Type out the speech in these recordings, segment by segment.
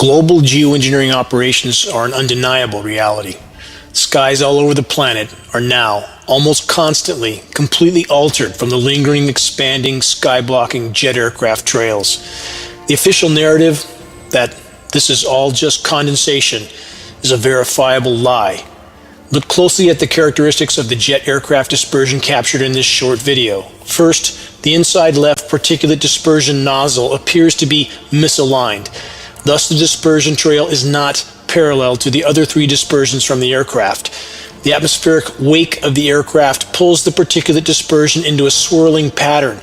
Global geoengineering operations are an undeniable reality. Skies all over the planet are now, almost constantly, completely altered from the lingering, expanding, sky-blocking jet aircraft trails. The official narrative that this is all just condensation is a verifiable lie. Look closely at the characteristics of the jet aircraft dispersion captured in this short video. First, the inside left particulate dispersion nozzle appears to be misaligned. Thus, the dispersion trail is not parallel to the other three dispersions from the aircraft. The atmospheric wake of the aircraft pulls the particulate dispersion into a swirling pattern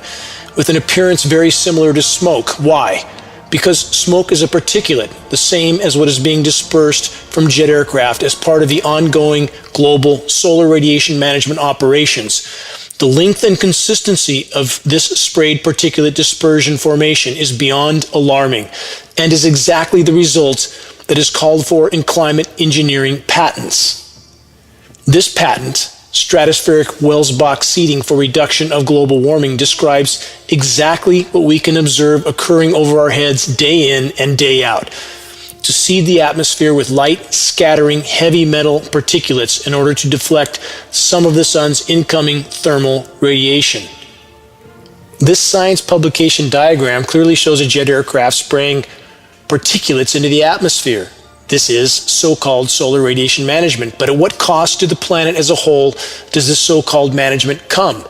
with an appearance very similar to smoke. Why? Because smoke is a particulate, the same as what is being dispersed from jet aircraft as part of the ongoing global solar radiation management operations. The length and consistency of this sprayed particulate dispersion formation is beyond alarming and is exactly the result that is called for in climate engineering patents. This patent, Stratospheric Welsbach seeding for reduction of global warming, describes exactly what we can observe occurring over our heads day in and day out. To seed the atmosphere with light scattering heavy metal particulates in order to deflect some of the sun's incoming thermal radiation. This science publication diagram clearly shows a jet aircraft spraying particulates into the atmosphere. This is so-called solar radiation management, but at what cost to the planet as a whole does this so-called management come?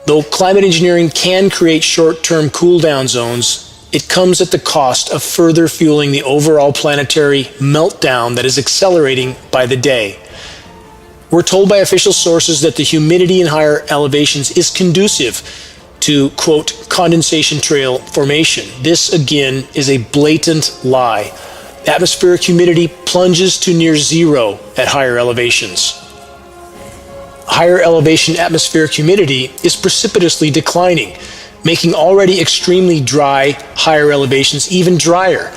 Though climate engineering can create short-term cool-down zones, it comes at the cost of further fueling the overall planetary meltdown that is accelerating by the day. We're told by official sources that the humidity in higher elevations is conducive to, quote, condensation trail formation. This, again, is a blatant lie. Atmospheric humidity plunges to near zero at higher elevations. Higher elevation atmospheric humidity is precipitously declining, making already extremely dry higher elevations even drier.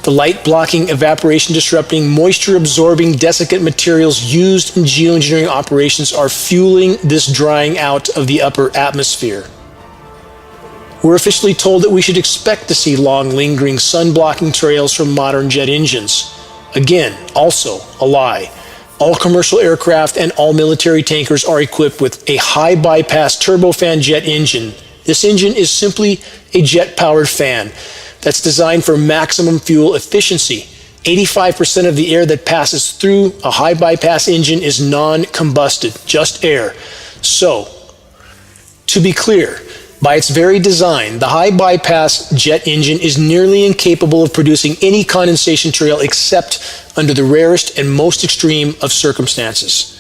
The light-blocking, evaporation-disrupting, moisture-absorbing desiccant materials used in geoengineering operations are fueling this drying out of the upper atmosphere. We're officially told that we should expect to see long, lingering, sun-blocking trails from modern jet engines. Again, also a lie. All commercial aircraft and all military tankers are equipped with a high-bypass turbofan jet engine. This engine is simply a jet-powered fan that's designed for maximum fuel efficiency. 85% of the air that passes through a high-bypass engine is non-combusted, just air. So, to be clear, by its very design, the high-bypass jet engine is nearly incapable of producing any condensation trail except under the rarest and most extreme of circumstances.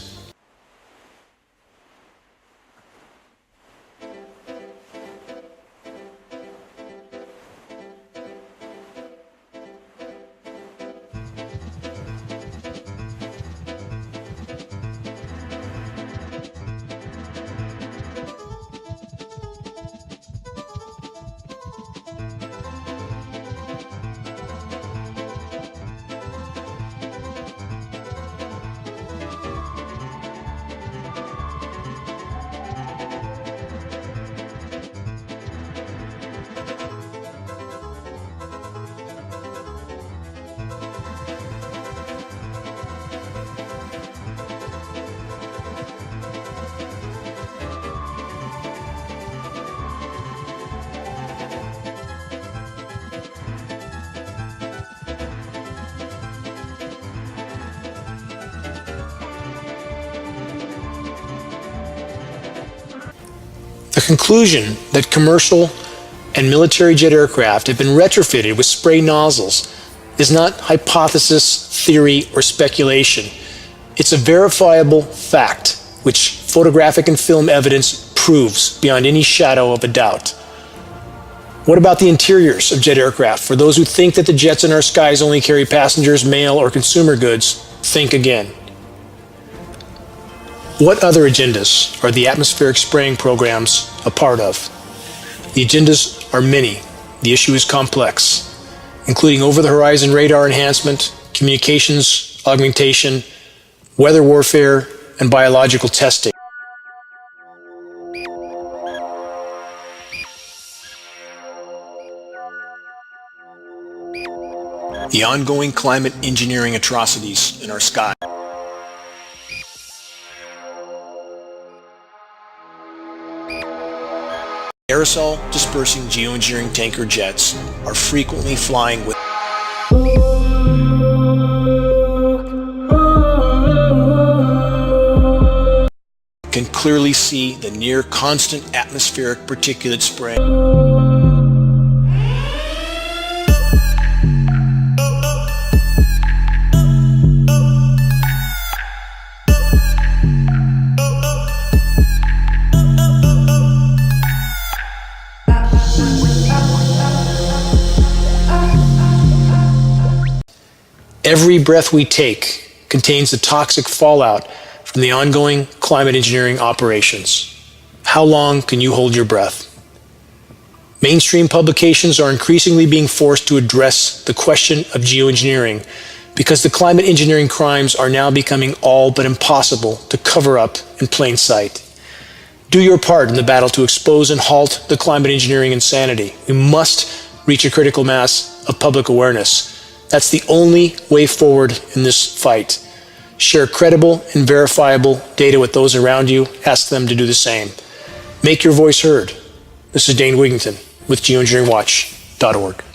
The conclusion that commercial and military jet aircraft have been retrofitted with spray nozzles is not hypothesis, theory, or speculation. It's a verifiable fact, which photographic and film evidence proves beyond any shadow of a doubt. What about the interiors of jet aircraft? For those who think that the jets in our skies only carry passengers, mail, or consumer goods, think again. What other agendas are the atmospheric spraying programs a part of? The agendas are many. The issue is complex, including over-the-horizon radar enhancement, communications augmentation, weather warfare, and biological testing. the ongoing climate engineering atrocities in our sky. Aerosol dispersing geoengineering tanker jets are frequently flying with can clearly see the near constant atmospheric particulate spray. Every breath we take contains the toxic fallout from the ongoing climate engineering operations. How long can you hold your breath? Mainstream publications are increasingly being forced to address the question of geoengineering because the climate engineering crimes are now becoming all but impossible to cover up in plain sight. Do your part in the battle to expose and halt the climate engineering insanity. We must reach a critical mass of public awareness. That's the only way forward in this fight. Share credible and verifiable data with those around you. Ask them to do the same. Make your voice heard. This is Dane Wigington with geoengineeringwatch.org.